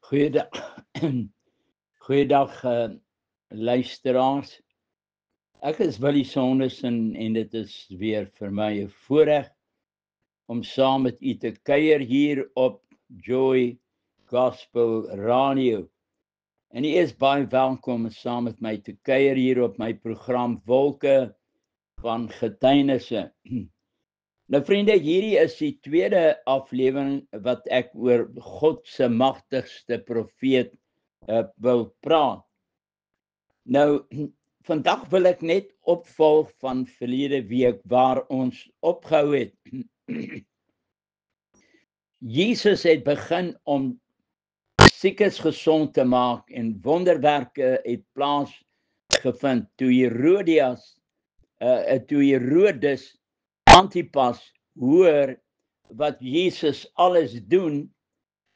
Goeiedag, goeiedag luisteraars. Ek is Willie Sondersen en dit is weer vir my 'n voorreg om saam met u te kuier hier op Joy Gospel Radio. En u is baie welkom om saam met my te kuier hier op my program Wolke van Getuienisse. Nou vriende, hierdie is die tweede aflewering wat ek oor God se magtigste profeet wil praat. Nou, vandag wil ek net opvolg van verlede week waar ons opgehou het. Jesus het begin om siekes gesond te maak en wonderwerke het plaasgevind toe Herodes Antipas hoor wat Jesus alles doen,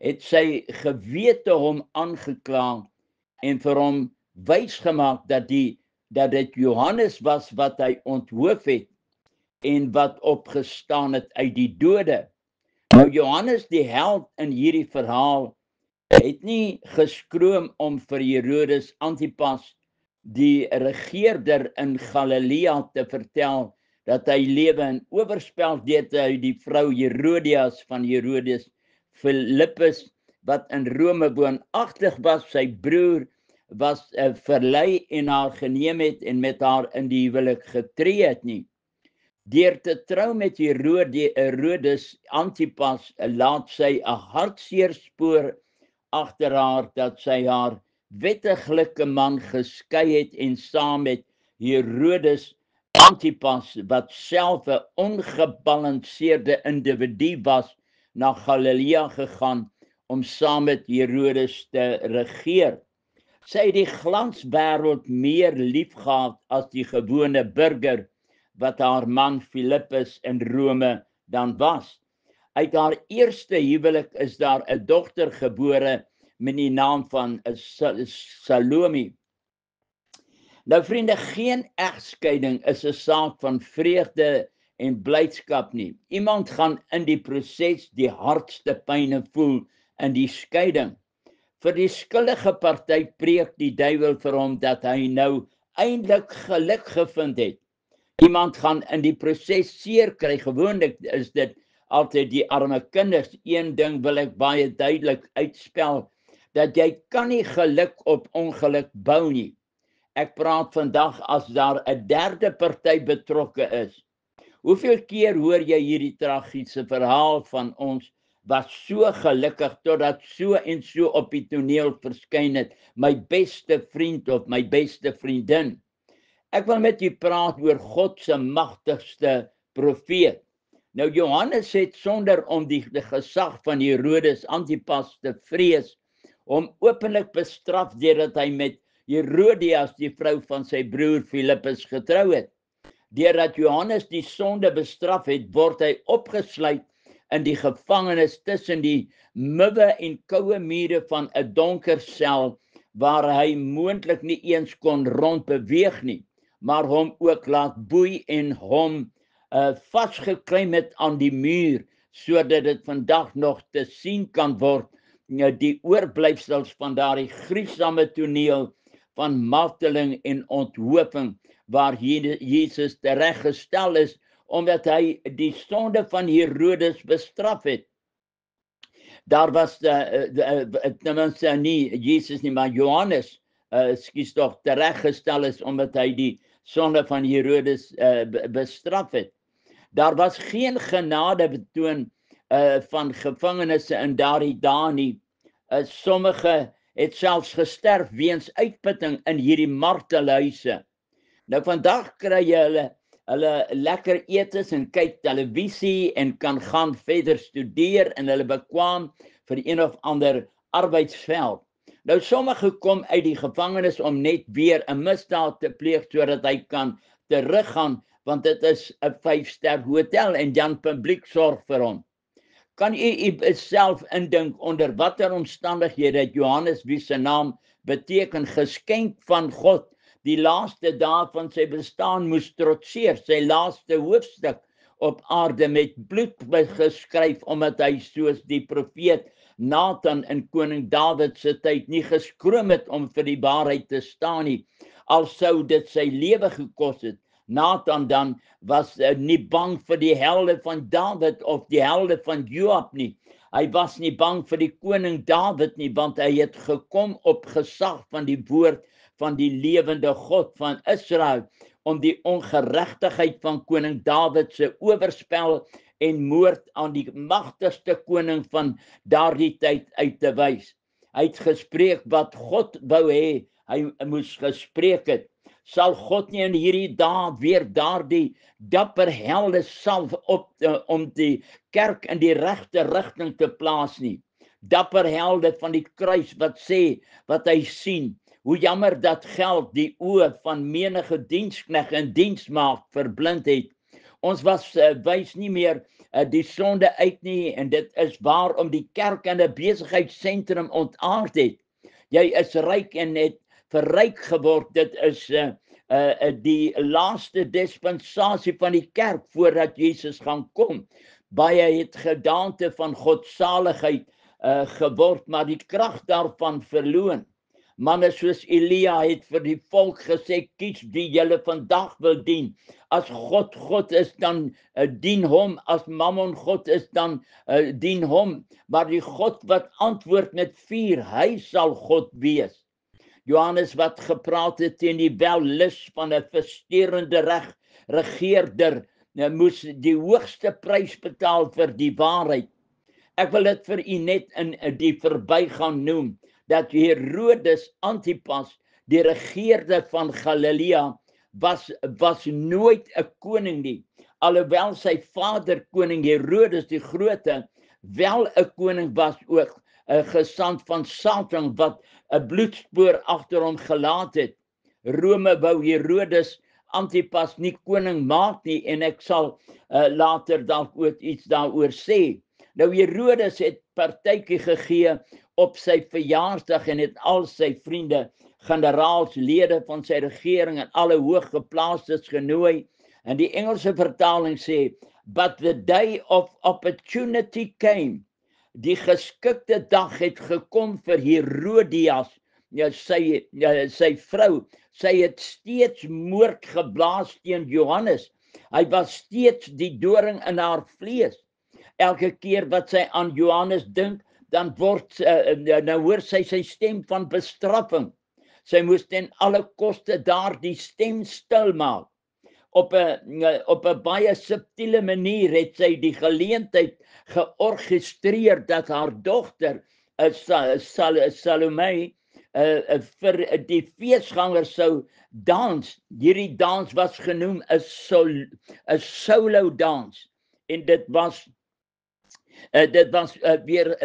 het sy gewete hom aangekla en vir hom wys gemaak dat dit Johannes was wat hy onthoof het en wat opgestaan het uit die dode. Nou Johannes die held in hierdie verhaal het nie geskroom om vir Herodes Antipas, die regeerder in Galilea, te vertel dat hy lewe in oorspel deed hy die vrou Herodias van Herodes Philippus, wat in Rome woonagtig was. Sy broer was verlei en haar geneem het en met haar in die huwelik getree het nie. Deur te trou met Herodes Antipas laat sy 'n hartseer spoor agter haar dat sy haar wettiglike man geskei het en saam met Herodes Antipas, wat self 'n ongebalanseerde individu was, na Galilea gegaan om saam met Herodes te regeer. Sy het die glanswêreld meer liefgehad as die gewone burger wat haar man Philippus in Rome dan was. Uit haar eerste huwelik is daar 'n dogter gebore met die naam van Salome. Nou vriende, geen egskeiding is 'n saak van vreugde en blydskap nie. Iemand gaan in die proses die hardste pyne voel in die skeiding. Vir die skuldige party preek die duiwel vir hom dat hy nou eintlik geluk gevind het. Iemand gaan in die proses seer kry. Gewoonlik is dit altyd die arme kinders. Een ding wil ek baie duidelik uitspel, dat jy kan nie geluk op ongeluk bou nie. Ek praat vandag as daar 'n derde party betrokke is. Hoeveel keer hoor jy hierdie tragiese verhaal van ons was so gelukkig totdat so en so op die toneel verskyn het, my beste vriend of my beste vriendin. Ek wil met u praat oor God se magtigste profeet. Nou Johannes het sonder om die gesag van Herodes Antipas te vrees, hom openlik bestraf deurdat hy met Herodias, die vrou van sy broer Philippus, getrou het. Deurdat Johannes die sonde bestraf het, word hy opgesluit in die gevangenis tussen die muwe en koue mure van 'n donker sel, waar hy moontlik nie eens kon rondbeweeg nie, maar hom ook laat boei en hom vasgeklim het aan die muur, sodat dit vandag nog te sien kan word, die oorblyfsels van daardie gruisame toneel van marteling en onthoping, waar Jesus tereggestel is, omdat hy die sonde van Herodes bestraf het. Daar was tenminste nie Jesus nie, maar Johannes, tereggestel is, omdat hy die sonde van Herodes bestraf het. Daar was geen genade betoon van gevangenisse in daardie dae nie. Sommige het selfs gesterf weens uitputting in hierdie martelhuise. Nou vandag kry jy hulle lekker etes en kyk televisie en kan gaan verder studeer en hulle bekwam vir een of ander arbeidsveld. Nou sommige kom uit die gevangenis om net weer 'n misdaad te pleeg sodat hy kan teruggaan, want dit is 'n 5-ster hotel en dan publiek sorg vir hom. Kan u self indink onder watter omstandighede het Johannes, wie se naam beteken geskenk van God, die laaste dae van sy bestaan moes trotseer, sy laaste hoofstuk op aarde met bloed geskryf, omdat hy soos die profeet Nathan in koning Dawid se tyd nie geskroom het om vir die waarheid te staan nie, al sou dit sy lewe gekos het. Nathan dan was nie bang vir die helde van Dawid of die helde van Joab nie. Hy was nie bang vir die koning Dawid nie, want hy het gekom op gesag van die woord van die lewende God van Israel, om die ongeregtigheid van koning Dawid se oorspel en moord aan die magtigste koning van daardie tyd uit te wys. Hy het gespreek wat God wou hê, hy moes gespreek het. Sal God nie in hierdie dae weer daardie dapper helde salf op om die kerk in die regte rigting te plaas nie? Dapper helde van die kruis wat sê wat hy sien. Hoe jammer dat geld die oë van menige dienskneg en diensmaagd verblind het. Ons wys nie meer die sonde uit nie, en dit is waarom die kerk in 'n besigheidsentrum ontaard het. Jy is ryk en het verryk geword. Dit is die laaste dispensasie van die kerk voordat Jesus gaan kom. Baie het gedaante van godsaligheid geword, maar die krag daarvan verloon. Manne soos Elia het vir die volk gesê, kies wie julle vandag wil dien. As God is, dan dien hom. As Mammon God is, dan dien hom. Maar die God wat antwoord met vuur, hy sal God wees. Johannes wat gepraat het teen die wellus van 'n versterende regeerder, moes die hoogste prys betaal vir die waarheid. Ek wil dit vir u net in die verbygaan noem, dat Herodes Antipas, die regeerder van Galilea, was nooit 'n koning nie, alhoewel sy vader koning Herodes die Grote wel 'n koning was, ook 'n gesant van Satan wat 'n bloedspoor agter hom gelaat het. Rome wou Herodes Antipas nie koning maak nie, en ek sal later dalk ook iets daaroor sê. Nou Herodes het partytjie gegee op sy verjaarsdag en het al sy vriende, generaals, lede van sy regering en alle hooggeplaastes genooi. En die Engelse vertaling sê, but the day of opportunity came. Die geskikte dag het gekom vir Herodias, sy vrou. Sy het steeds moord geblaas teen Johannes. Hy was steeds die doring in haar vlees. Elke keer wat sy aan Johannes dink, dan nou hoor sy stem van bestraffing. Sy moes ten alle koste daar die stem stil maak. Op 'n baie subtiele manier het sy die geleentheid georgestreer dat haar dogter Salome vir die feesgangers sou dans. Hierdie dans was genoem 'n solo dans, en dit was weer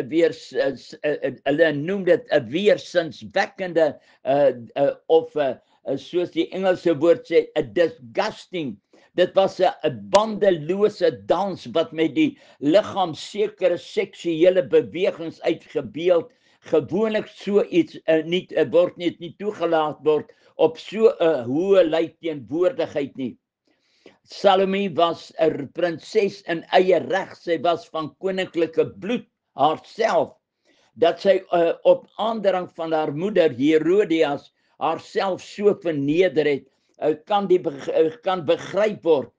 hulle noem dit 'n weersinswekkende of soos die Engelse woord sê, 'n disgusting. Dit was 'n bandelose dans wat met die liggaam sekere seksuele bewegings uitgebeeld. Gewoonlik so iets word nie toegelaat word op so 'n hoë ly teenwoordigheid nie. Salome was 'n prinses in eie reg. Sy was van koninklike bloed haarself. Dat sy op aandrang van haar moeder Herodias haarself so verneder het, kan begryp word.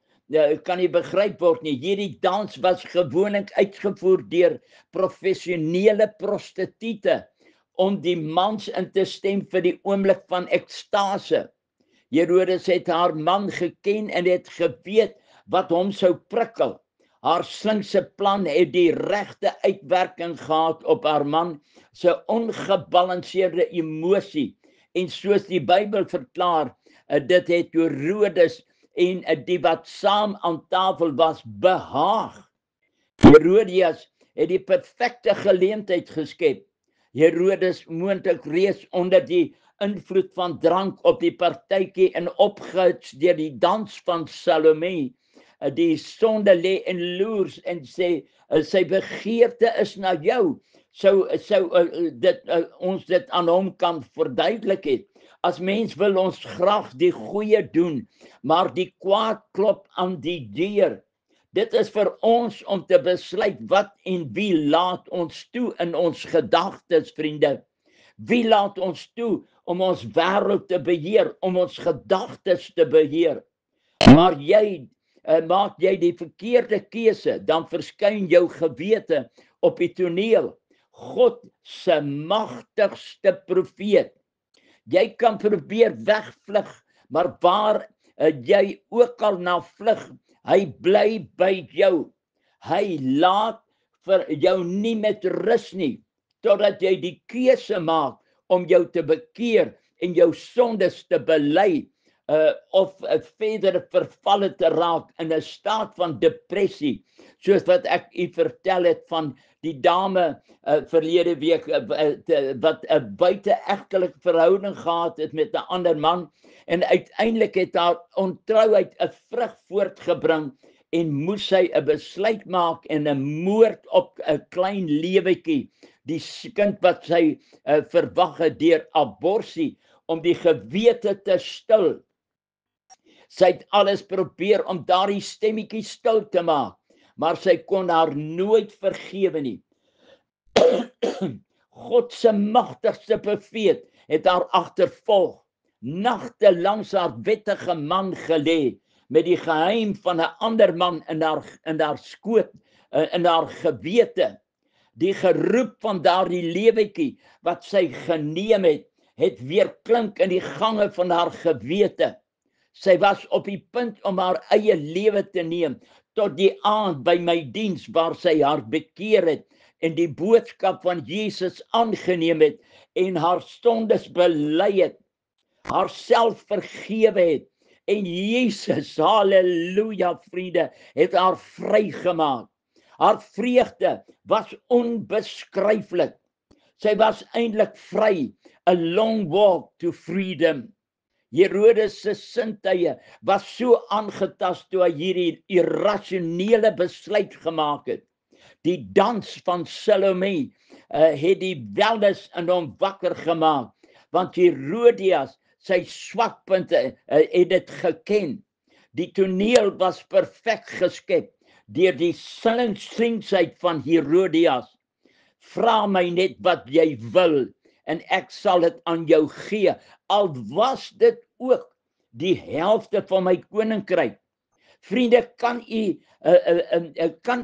Kan nie begryp word nie. Hierdie dans was gewoonlik uitgevoer deur professionele prostituie om die mans in te stem vir die oomblik van ekstase. Herodes het haar man geken en het geweet wat hom sou prikkel. Haar slinkse plan het die regte uitwerking gehad op haar man se ongebalanseerde emosie. En soos die Bybel verklaar, dit het Herodes en die wat saam aan tafel was behaag. Herodias het die perfekte geleentheid geskep. Herodes moontlik reeds onder die invloed van drank op die partytjie en opgehits deur die dans van Salome. Die sonde lê en loers en sê, sy begeerte is na jou. Sou ons dit aan hom kan verduidelik het. As mens wil ons graag die goeie doen, maar die kwaad klop aan die deur. Dit is vir ons om te besluit wat en wie laat ons toe in ons gedagtes, vriende. Wie laat ons toe om ons wêreld te beheer, om ons gedagtes te beheer? Maar maak jy die verkeerde keuse, dan verskyn jou gewete op die toneel. God se magtigste profeet. Jy kan probeer wegvlug, maar waar jy ook al na vlug, hy bly by jou. Hy laat vir jou nie met rus nie, totdat jy die keuse maak om jou te bekeer en jou sondes te bely, of verder vervalle te raak in 'n staat van depressie, soos wat ek u vertel het van die dame verlede week wat 'n buite-egtelike verhouding gehad het met 'n ander man, en uiteindelik het haar ontrouheid 'n vrug voortgebring en moes sy 'n besluit maak en 'n moord op 'n klein lewetjie, die kind wat sy verwag het deur abortus, om die gewete te stil. Sy het alles probeer om daardie stemmetjie stil te maak, maar sy kon haar nooit vergewe nie. God se magtigste profeet het haar agtervolg, nagte langs haar wettige man gelê, met die geheim van 'n ander man in haar skoot, in haar gewete. Die geroep van daardie lewetjie wat sy geneem het weer klink in die gange van haar gewete. Sy was op die punt om haar eie lewe te neem, tot die aand by my diens waar sy haar bekeer het en die boodskap van Jesus aangeneem het en haar sondes bely het, haarself vergewe het, en Jesus, halleluja vriende, het haar vrygemaak. Haar vreugde was onbeskryflik. Sy was eintlik vry, a long walk to freedom. Herodes se sintuie was so aangetast toe hy hierdie irrasionele besluit gemaak het. Die dans van Salome het die welles in hom wakker gemaak, want Herodias, sy swakpunte, het dit geken. Die toneel was perfek geskep deur die slinksheid van Herodias. Vra my net wat jy wil en ek sal dit aan jou gee, al was dit ook die helfte van my koninkryk. Vriende, kan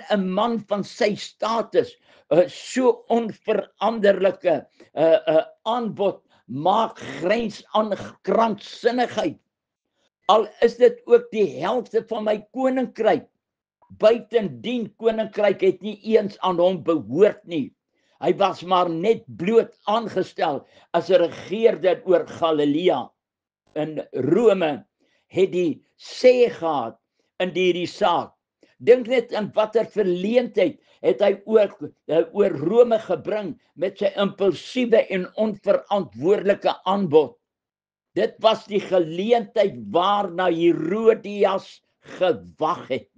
'n man van sy status so onveranderlike aanbod maak grens aan kranksinnigheid? Al is dit ook die helfte van my koninkryk. Buitendien, koninkryk het nie eens aan hom behoort nie. Hy was maar net bloot aangestel as 'n regeerder oor Galilea. In Rome het die sê gehad in hierdie saak. Dink net aan watter verleentheid het hy oor Rome gebring met sy impulsiewe en onverantwoordelike aanbod. Dit was die geleentheid waarna Herodias gewag het.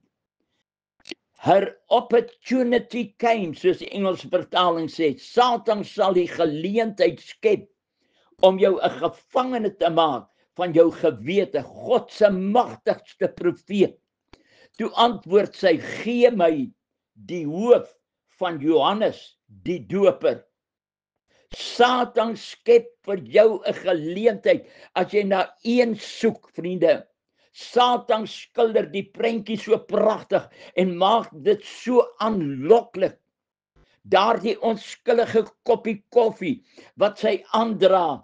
Her opportunity came, soos die Engelse vertaling sê. Satan sal die geleentheid skep om jou 'n gevangene te maak van jou gewete. God se magtigste profeet. Toe antwoord sy, gee my die hoof van Johannes die Doper. Satan skep vir jou 'n geleentheid as jy na een soek, vriende. Satan skilder die prentjie so pragtig en maak dit so aanloklik. Daardie onskuldige koppie koffie wat sy aandra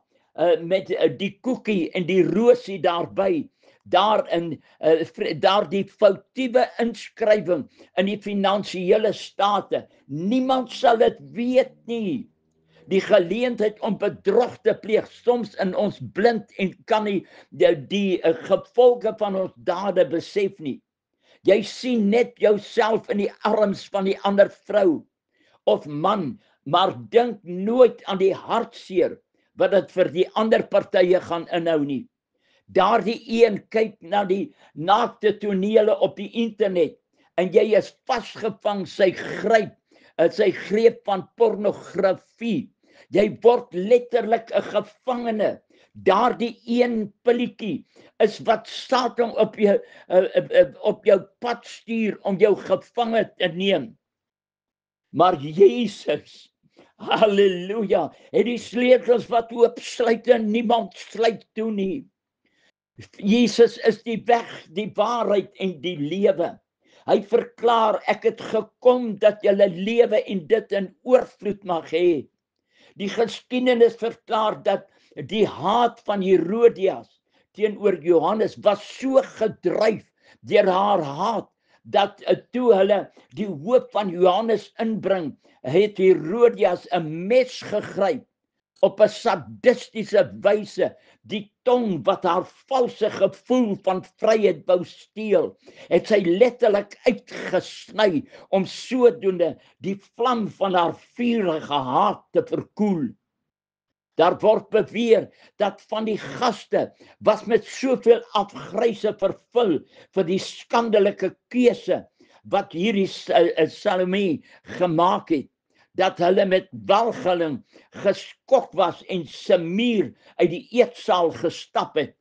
met die koekie en die rosie daarbey, daardie foutiewe inskrywing in die finansiële state. Niemand sal dit weet nie. Die geleentheid om bedrog te pleeg, soms in ons blind en kan nie die gevolge van ons dade besef nie. Jy sien net jouself in die arms van die ander vrou of man, maar dink nooit aan die hartseer wat dit vir die ander partye gaan inhou nie. Daardie een kyk na die naakte tonele op die internet en jy is vasgevang, sy greep van pornografie. Jy word letterlik 'n gevangene Daardie een pilletjie is wat Satan op jou pad stuur om jou gevange te neem. Maar Jesus, halleluja, het die sleutels wat oopsluit en niemand sluit toe nie. Jesus is die weg, die waarheid en die lewe. Hy verklaar, ek het gekom dat julle lewe en dit in oorvloed mag hê. Die geskiedenis verklaar dat die haat van Herodias teenoor Johannes was so gedryf deur haar haat, dat toe hulle die hoop van Johannes inbring, het Herodias 'n mes gegryp op 'n sadistiese wyse, die tong wat haar valse gevoel van vryheid wou steel, het sy letterlik uitgesny om sodoende die vlam van haar vurige haat te verkoel. Daar word beweer dat van die gaste was met soveel afgryse vervul vir die skandelike keuse wat hierdie Salome gemaak het, dat hulle met walging geskok was en Semir uit die eetsaal gestap het.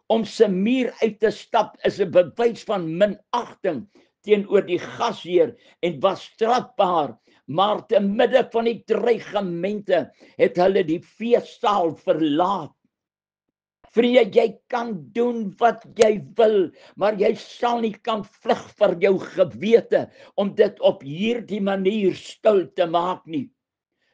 Om Semir uit te stap is 'n bewys van minagting teenoor die gasheer en was strafbaar, maar te midde van die dreigemente het hulle die feessaal verlaat. Vriende, jy kan doen wat jy wil, maar jy sal nie kan vlug vir jou gewete om dit op hierdie manier stil te maak nie.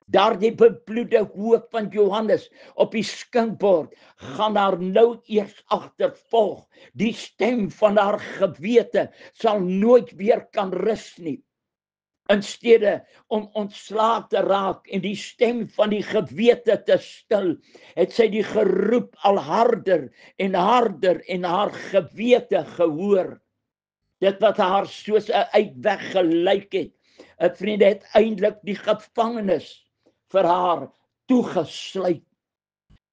Daardie bebloede hoop van Johannes op die skinkbord gaan haar nou eers agtervolg. Die stem van haar gewete sal nooit weer kan rus nie. In steede om ontslae te raak en die stem van die gewete te stil, het sy die geroep al harder en harder en haar gewete gehoor. Dit wat haar soos 'n uitweg gelyk het, vriende, het eintlik die gevangenis vir haar toegesluit.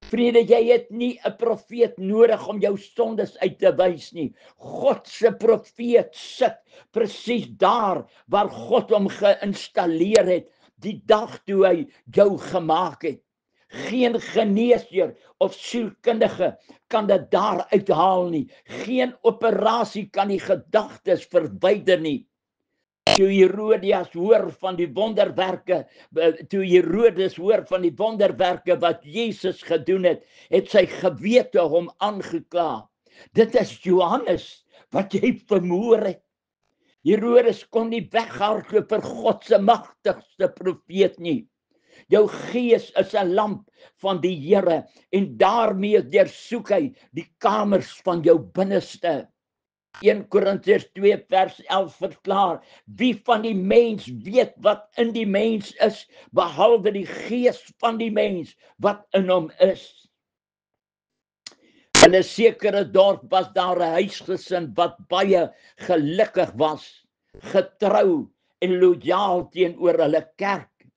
Vriende, jy het nie 'n profeet nodig om jou sondes uit te wys nie. God se profeet sit presies daar waar God hom geïnstalleer het, die dag toe hy jou gemaak het. Geen geneesheer of sielkundige kan dit daar uithaal nie. Geen operasie kan die gedagtes verwyder nie. Toe Herodes hoor van die wonderwerke wat Jesus gedoen het, het sy gewete hom aangekla. Dit is Johannes wat jy vermoor het. Herodes kon nie weghardloop vir God se magtigste profeet nie. Jou gees is 'n lamp van die Here en daarmee deursoek hy die kamers van jou binneste. 1 Korintiërs 2 vers 11 verklaar, wie van die mens weet wat in die mens is, behalwe die gees van die mens wat in hom is. In 'n sekere dorp was daar 'n huisgesin wat baie gelukkig was, getrou en lojaal teenoor hulle kerk.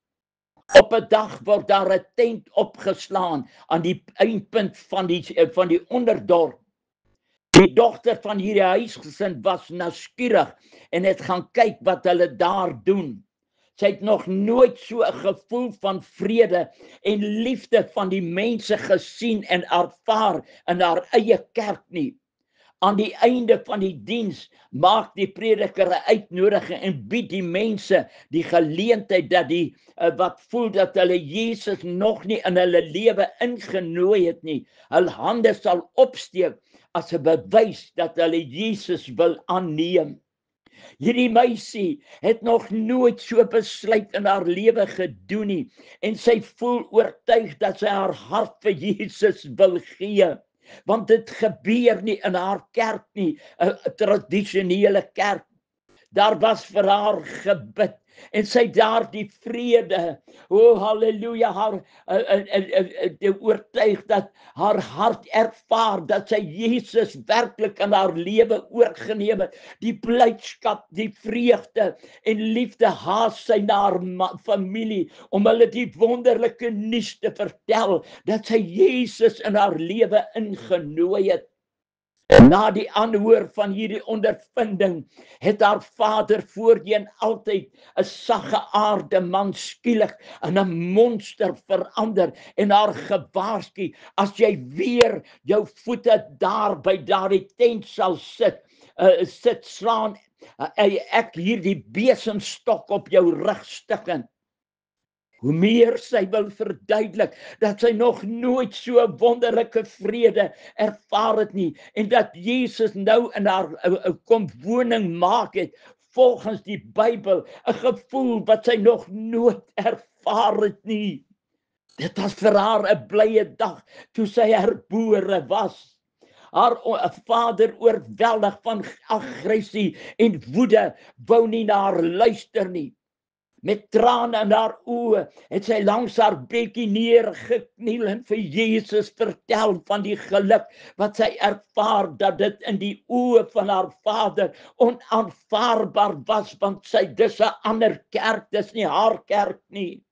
Op 'n dag word daar 'n tent opgeslaan aan die eindpunt van die onderdorp. Die dogter van hierdie huisgesin was nuuskierig en het gaan kyk wat hulle daar doen. Sy het nog nooit so 'n gevoel van vrede en liefde van die mense gesien en ervaar in haar eie kerk nie. Aan die einde van die diens maak die prediker 'n uitnodiging en bied die mense die geleentheid dat die wat voel dat hulle Jesus nog nie in hulle lewe ingenooi het nie, hul hande sal opsteek as 'n bewys dat hulle Jesus wil aanneem. Hierdie meisie het nog nooit so besluit in haar lewe gedoen nie en sy voel oortuig dat sy haar hart vir Jesus wil gee. Want dit gebeur nie in haar kerk nie, 'n tradisionele kerk. Daar was vir haar gebid en sy daar die vrede, halleluja, haar oortuig dat haar hart ervaar dat sy Jesus werklik in haar lewe oorgeneem het, die blydskap, die vreugde en liefde haas sy na haar familie om hulle die wonderlike nuus te vertel dat sy Jesus in haar lewe ingenooi het. Na die aanhoor van hierdie ondervinding, het haar vader voorheen altyd 'n saggeaarde man skielik in 'n monster verander en haar gewaarsku, as jy weer jou voete daar by daardie tent sal sit slaan ek hierdie besemstok op jou rug stikken. Hoe meer sy wil verduidelik dat sy nog nooit so 'n wonderlike vrede ervaar het nie en dat Jesus nou in haar kom woning maak het volgens die Bybel, 'n gevoel wat sy nog nooit ervaar het nie. Dit was vir haar 'n blye dag toe sy herbore was. Haar vader, oorweldig van aggressie en woede, wou nie na haar luister nie. Met trane in haar oë het sy langs haar bedjie neergekniel en vir Jesus vertel van die geluk wat sy ervaar, dat dit in die oë van haar vader onaanvaarbaar was, want dis 'n ander kerk, dis nie haar kerk nie.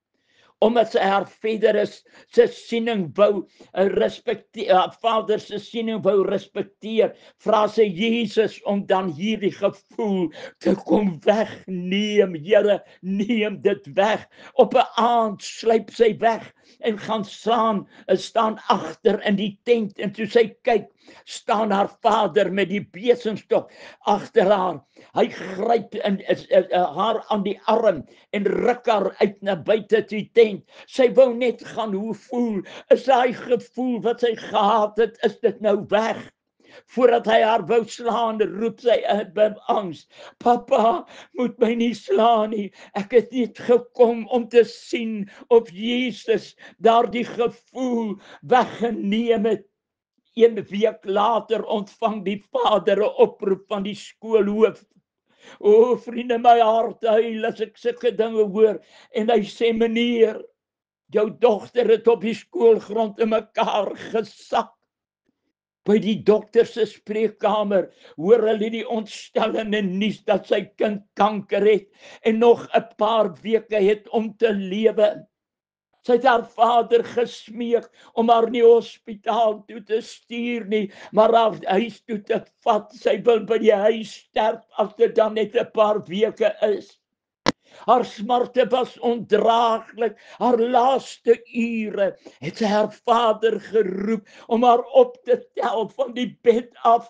Omdat sy haar vader se siening wou respekteer, vader se siening wou respekteer, vra sy Jesus om dan hierdie gevoel te kom wegneem. Here, neem dit weg. Op 'n aand sluip sy weg en gaan staan agter in die tent, en toe sy kyk, staan haar vader met die besemstok agter haar. Hy gryp haar aan die arm en ruk haar uit na buite die tent. Sy wou net gaan, hoe voel? Is daai gevoel wat sy gehad het, is dit nou weg? Voordat hy haar wou slaan, roep sy uit angs, papa, moet my nie slaan nie. Ek het net gekom om te sien of Jesus daardie gevoel weggeneem het. 1 week later ontvang die vader 'n oproep van die skoolhoof. O, vriende, my hart huil as ek sulke dinge hoor. En hy sê, meneer, jou dogter het op die skoolgrond in mekaar gesak. By die dokter se spreekkamer hoor hulle die ontstellende nuus dat sy kind kanker het en nog 'n paar weke het om te lewe. Sy het haar vader gesmeek om haar nie hospitaal toe te stuur nie, maar haar huis toe te vat. Sy wil by die huis sterf as dit dan net 'n paar weke is. Haar smarte was ondraaglik. Haar laaste ure het sy haar vader geroep om haar op te tel van die bed af,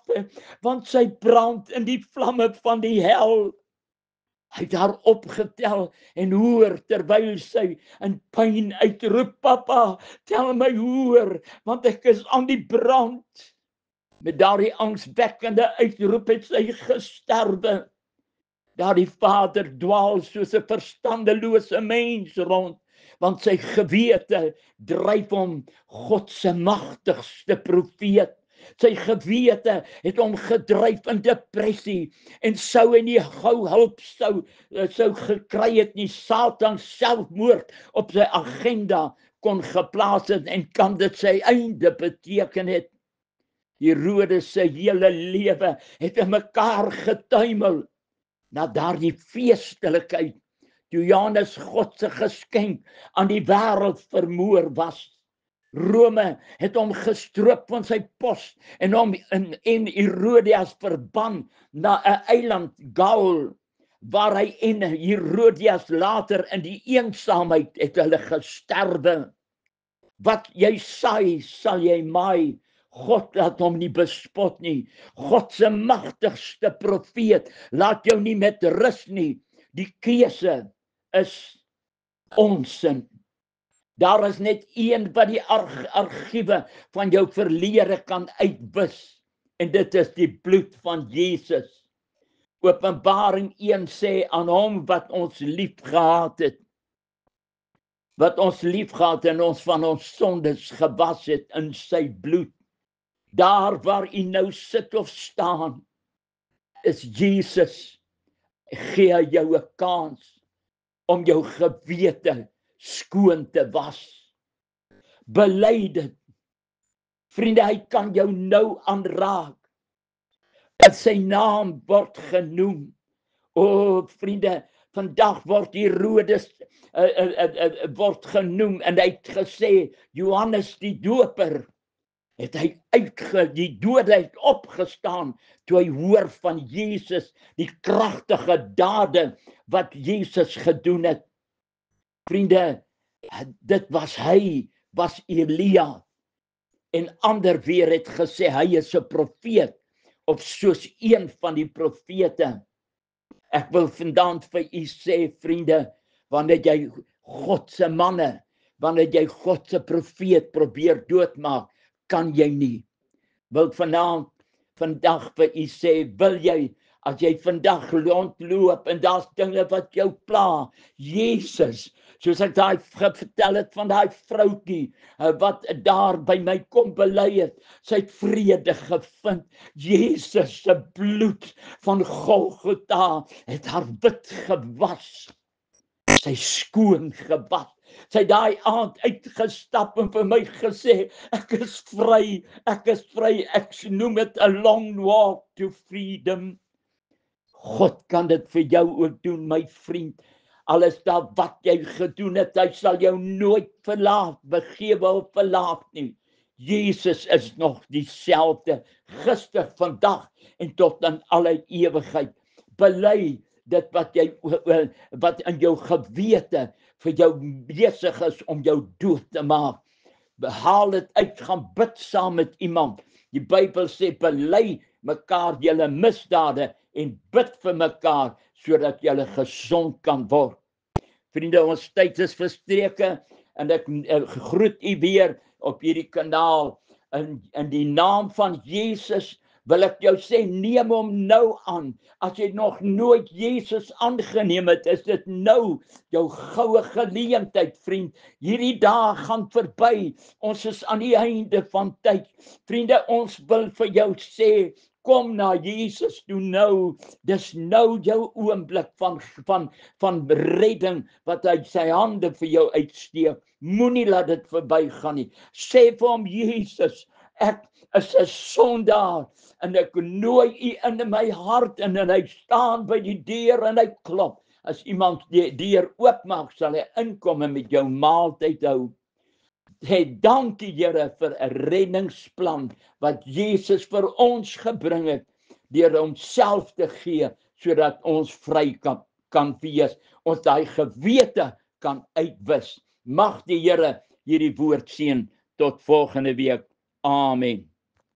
want sy brand in die vlamme van die hel. Hy het haar opgetel en hoor terwyl sy in pyn uitroep, papa, tel my hoor, want ek is aan die brand. Met daardie angswekkende uitroep het sy gesterwe. Daardie vader dwaal soos 'n verstandelose mens rond, want sy gewete dryf hom, God se magtigste profeet. Sy gewete het hom gedryf in depressie en sou hy nie gou hulp sou gekry het nie, Satan selfmoord op sy agenda kon geplaas het en kan dit sy einde beteken het. Herodes se hele lewe het in mekaar getuimel na daardie feestelikheid toe Johannes God se geskenk aan die wêreld vermoor was. Rome het hom gestroop van sy pos en hom en Herodias verban na 'n eiland Gaul, waar hy en Herodias later in die eensaamheid het hulle gesterwe. Wat jy saai, sal jy maai. God laat hom nie bespot nie. God se magtigste profeet laat jou nie met rus nie. Die keuse is onsin. Daar is net een wat die argiewe van jou verlede kan uitwis, en dit is die bloed van Jesus. Openbaring 1 sê, aan hom wat ons lief gehad het, en ons van ons sondes gewas het in sy bloed. Daar waar u nou sit of staan, is Jesus. Gee jou 'n kans om jou gewete skoon te was. Bely dit. Vriende, hy kan jou nou aanraak. Dat sy naam word genoem. O, vriende, vandag word Herodes word genoem, en hy het gesê, Johannes die Doper het hy die dode het opgestaan, toe hy hoor van Jesus, die kragtige dade, wat Jesus gedoen het. Vriende, dit was hy, was Elia, en ander weer het gesê, hy is 'n profeet, of soos een van die profete. Ek wil vandaan vir u sê, vriende, wanneer jy God se manne, wanneer jy God se profeet probeer doodmaak, kan jy nie. Wil vandag vir u sê, wil jy, as jy vandag rondloop en daar's dinge wat jou pla, Jesus, soos ek daai vertel het van daai vroutjie wat daar by my kom bely het, sy het vrede gevind. Jesus se bloed van Golgotha het haar wit gewas, sy skoon gewas. Sy het daai aand uitgestap en vir my gesê, ek is vry, ek noem dit 'n long walk to freedom. God kan dit vir jou ook doen, my vriend. Alles daar wat jy gedoen het, hy sal jou nooit verlaat, begewe of verlaat nie. Jesus is nog dieselfde, gister, vandag en tot in alle ewigheid. Bely dit wat in jou gewete vir jou besig is om jou dood te maak. Haal dit uit, gaan bid saam met iemand. Die Bybel sê, bely mekaar julle misdade en bid vir mekaar, sodat julle gesond kan word. Vriende, ons tyd is verstreke, en ek groet u weer op hierdie kanaal. In die naam van Jesus wil ek jou sê, neem hom nou aan. As jy nog nooit Jesus aangeneem het, is dit nou jou goue geleentheid, vriend. Hierdie dae gaan verby. Ons is aan die einde van tyd. Vriende, ons wil vir jou sê, kom na Jesus toe nou. Dis nou jou oomblik van redding, wat hy sy hande vir jou uitsteek. Moenie laat dit verbygaan nie. Sê vir hom, Jesus, ek is 'n sondaar en ek nooi u in my hart, en hy staan by die deur en hy klop. As iemand die deur oopmaak, sal hy inkom en met jou maaltyd hou. Sê dankie Here vir 'n reddingsplan wat Jesus vir ons gebring het, deur homself te gee, sodat ons vry kan wees, ons daai gewete kan uitwis. Mag die Here hierdie woord seën. Tot volgende week. Amen.